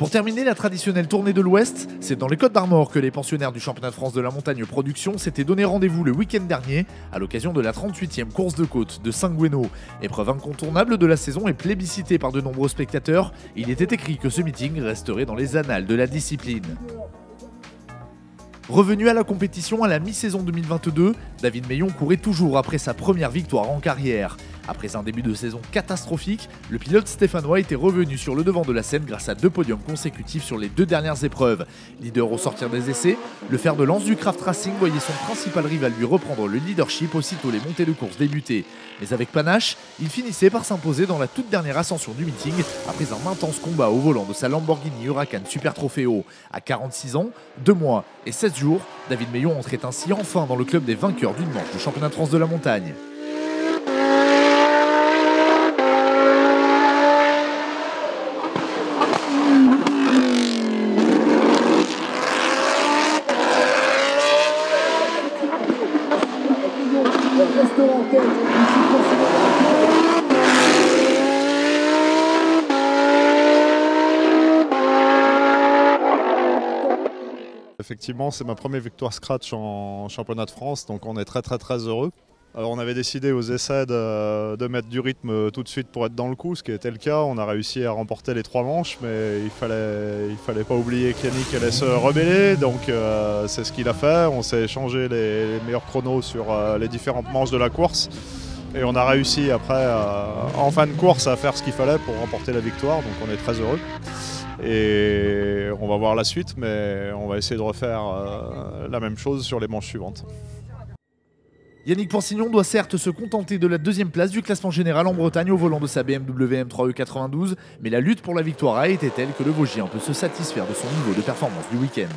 Pour terminer la traditionnelle tournée de l'Ouest, c'est dans les Côtes d'Armor que les pensionnaires du championnat de France de la montagne production s'étaient donné rendez-vous le week-end dernier à l'occasion de la 38e course de côte de Saint-Gouénot. Épreuve incontournable de la saison et plébiscitée par de nombreux spectateurs, il était écrit que ce meeting resterait dans les annales de la discipline. Revenu à la compétition à la mi-saison 2022, David Meillon courait toujours après sa première victoire en carrière. Après un début de saison catastrophique, le pilote stéphanois était revenu sur le devant de la scène grâce à 2 podiums consécutifs sur les 2 dernières épreuves. Leader au sortir des essais, le fer de lance du Craft Racing voyait son principal rival lui reprendre le leadership aussitôt les montées de course débutaient. Mais avec panache, il finissait par s'imposer dans la toute dernière ascension du meeting après un intense combat au volant de sa Lamborghini Huracan Super Trofeo. À 46 ans, 2 mois et 16 jours, David Meillon entrait ainsi enfin dans le club des vainqueurs d'une manche du championnat de France de la montagne. Effectivement, c'est ma première victoire scratch en championnat de France, donc on est très heureux. Alors on avait décidé aux essais de mettre du rythme tout de suite pour être dans le coup, ce qui était le cas. On a réussi à remporter les 3 manches, mais il fallait pas oublier qu'Yannick allait se rebeller, donc c'est ce qu'il a fait. On s'est échangé les meilleurs chronos sur les différentes manches de la course. Et on a réussi après, en fin de course, à faire ce qu'il fallait pour remporter la victoire, donc on est très heureux. Et on va voir la suite, mais on va essayer de refaire la même chose sur les manches suivantes. Yannick Pansignon doit certes se contenter de la 2e place du classement général en Bretagne au volant de sa BMW M3 E92, mais la lutte pour la victoire a été telle que le Vosgien peut se satisfaire de son niveau de performance du week-end.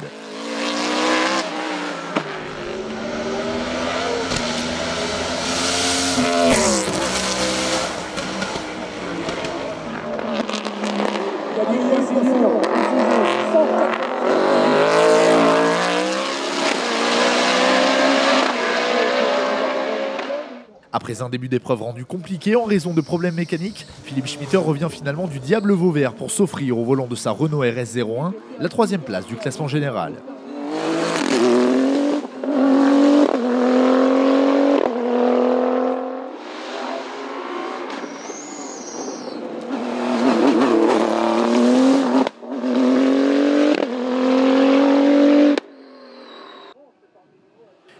Après un début d'épreuve rendu compliqué en raison de problèmes mécaniques, Philippe Schmitter revient finalement du diable Vauvert pour s'offrir au volant de sa Renault RS01 la 3e place du classement général.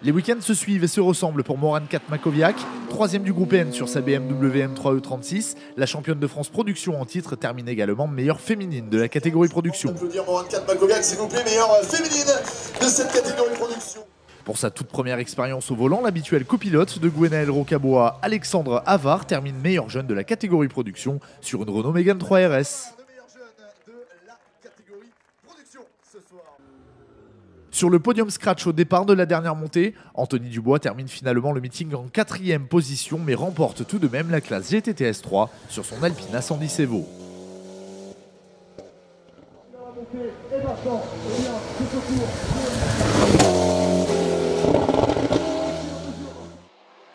Les week-ends se suivent et se ressemblent pour Moran Katmakoviak, 3e du groupe N sur sa BMW M3 E36. La championne de France production en titre termine également meilleure féminine de la catégorie production. On peut dire Moran Katmakoviak, s'il vous plaît, meilleure féminine de cette catégorie production. Pour sa toute première expérience au volant, l'habituel copilote de Gwenaël Rocabois, Alexandre Havard, termine meilleur jeune de la catégorie production sur une Renault Mégane 3 RS. Sur le podium scratch au départ de la dernière montée, Anthony Dubois termine finalement le meeting en 4e position mais remporte tout de même la classe GTTS 3 sur son Alpine A110 Evo.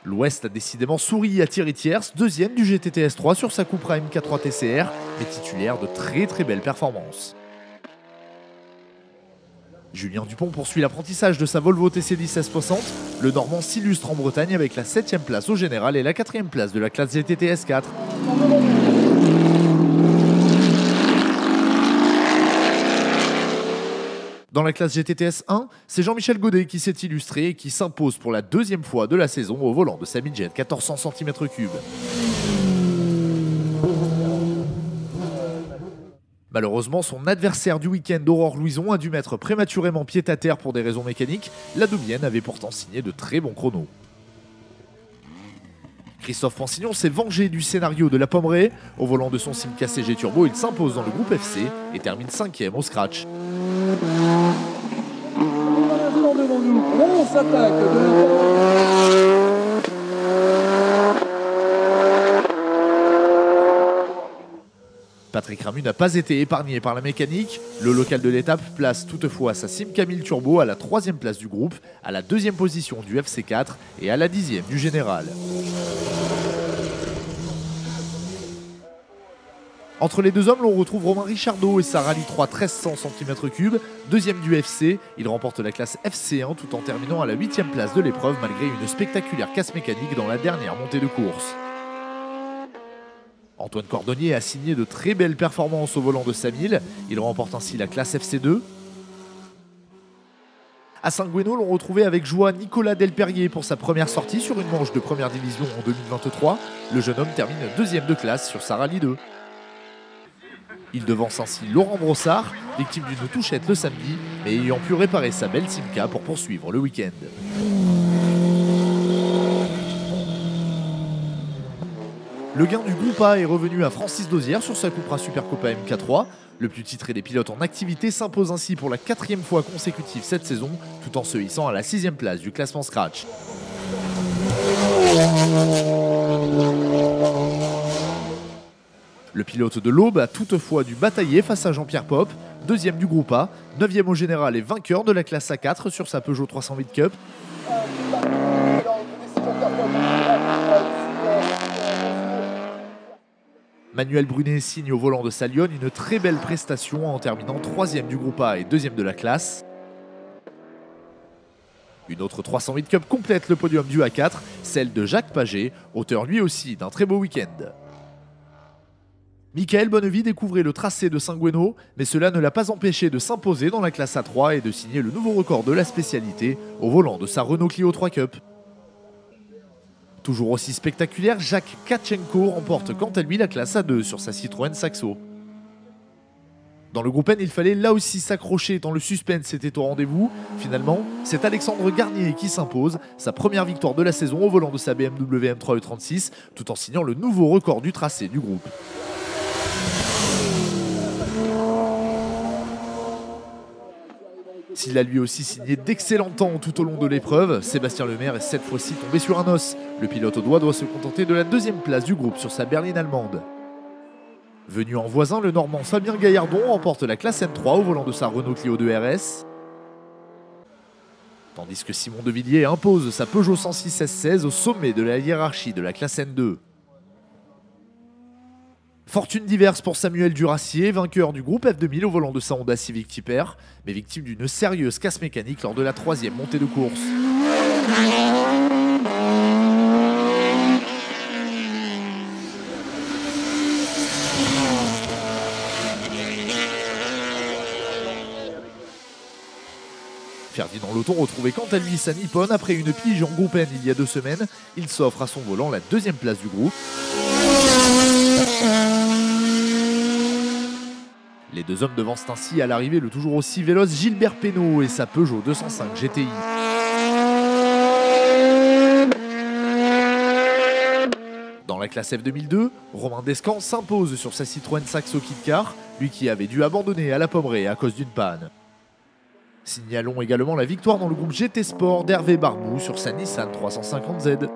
L'Ouest a décidément souri à Thierry Thiers, 2e du GTTS 3 sur sa Cupra MK3 TCR, mais titulaire de très belles performances. Julien Dupont poursuit l'apprentissage de sa Volvo TC10 S60. Le Normand s'illustre en Bretagne avec la 7e place au général et la 4e place de la classe GTTS 4. Dans la classe GTTS 1, c'est Jean-Michel Godet qui s'est illustré et qui s'impose pour la 2e fois de la saison au volant de sa midget 1400 cm3. Malheureusement, son adversaire du week-end, Aurore Louison, a dû mettre prématurément pied à terre pour des raisons mécaniques. La Doubienne avait pourtant signé de très bons chronos. Christophe Pansignon s'est vengé du scénario de la Pommeraye. Au volant de son Simca CG Turbo, il s'impose dans le groupe FC et termine 5e au scratch. Patrick Ramu n'a pas été épargné par la mécanique. Le local de l'étape place toutefois sa Simca 1000 Turbo à la 3e place du groupe, à la 2e position du FC4 et à la 10e du général. Entre les deux hommes, l'on retrouve Romain Richardot et sa Rallye 3 1300 cm3, deuxième du FC. Il remporte la classe FC1 tout en terminant à la 8e place de l'épreuve malgré une spectaculaire casse mécanique dans la dernière montée de course. Antoine Cordonnier a signé de très belles performances au volant de sa 1000. Il remporte ainsi la classe FC2. À Saint-Guénot, l'on retrouvait avec joie Nicolas Delperrier pour sa première sortie sur une manche de première division en 2023. Le jeune homme termine deuxième de classe sur sa Rallye 2. Il devance ainsi Laurent Brossard, victime d'une touchette le samedi, mais ayant pu réparer sa belle Simca pour poursuivre le week-end. Le gain du groupe A est revenu à Francis Dozière sur sa Cupra Supercopa MK3. Le plus titré des pilotes en activité s'impose ainsi pour la 4e fois consécutive cette saison, tout en se hissant à la 6e place du classement Scratch. Le pilote de l'Aube a toutefois dû batailler face à Jean-Pierre Pop, deuxième du groupe A, 9e au général et vainqueur de la classe A4 sur sa Peugeot 308 Cup. Manuel Brunet signe au volant de sa Lyon une très belle prestation en terminant 3e du groupe A et 2e de la classe. Une autre 308 Cup complète le podium du A4, celle de Jacques Paget, auteur lui aussi d'un très beau week-end. Michael Bonnevie découvrait le tracé de Saint-Guénot, mais cela ne l'a pas empêché de s'imposer dans la classe A3 et de signer le nouveau record de la spécialité au volant de sa Renault Clio 3 Cup. Toujours aussi spectaculaire, Jacques Katchenko remporte quant à lui la classe A2 sur sa Citroën Saxo. Dans le groupe N, il fallait là aussi s'accrocher tant le suspense était au rendez-vous. Finalement, c'est Alexandre Garnier qui s'impose, sa première victoire de la saison au volant de sa BMW M3 E36, tout en signant le nouveau record du tracé du groupe. S'il a lui aussi signé d'excellents temps tout au long de l'épreuve, Sébastien Lemaire est cette fois-ci tombé sur un os. Le pilote au doigt doit se contenter de la 2e place du groupe sur sa berline allemande. Venu en voisin, le Normand Fabien Gaillardon remporte la classe N3 au volant de sa Renault Clio 2 RS. Tandis que Simon Devilliers impose sa Peugeot 106 S16 au sommet de la hiérarchie de la classe N2. Fortune diverse pour Samuel Duracier, vainqueur du groupe F2000 au volant de sa Honda Civic Type R, mais victime d'une sérieuse casse mécanique lors de la 3e montée de course. Ferdinand Loton retrouvait quant à lui sa Nippon après une pige en groupe N il y a 2 semaines. Il s'offre à son volant la 2e place du groupe. Les deux hommes devancent ainsi à l'arrivée le toujours aussi véloce Gilbert Pénaud et sa Peugeot 205 GTI. Dans la classe F2002, Romain Descamps s'impose sur sa Citroën Saxo Kit Car, lui qui avait dû abandonner à la Pommeraye à cause d'une panne. Signalons également la victoire dans le groupe GT Sport d'Hervé Barbou sur sa Nissan 350Z.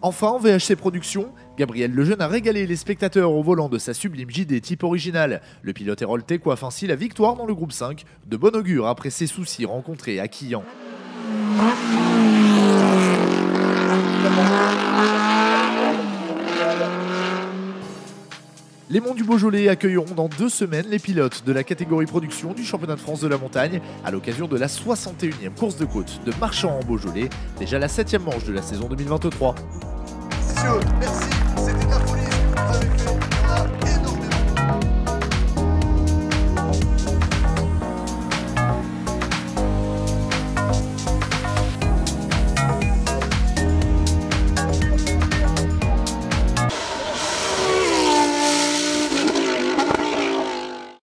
Enfin, en VHC Productions, Gabriel Lejeune a régalé les spectateurs au volant de sa sublime JD type original. Le pilote héroltais coiffe ainsi la victoire dans le groupe 5, de bon augure après ses soucis rencontrés à Quillan. Les Monts du Beaujolais accueilleront dans 2 semaines les pilotes de la catégorie production du championnat de France de la montagne à l'occasion de la 61e course de côte de Marchand en Beaujolais, déjà la 7e manche de la saison 2023. Merci.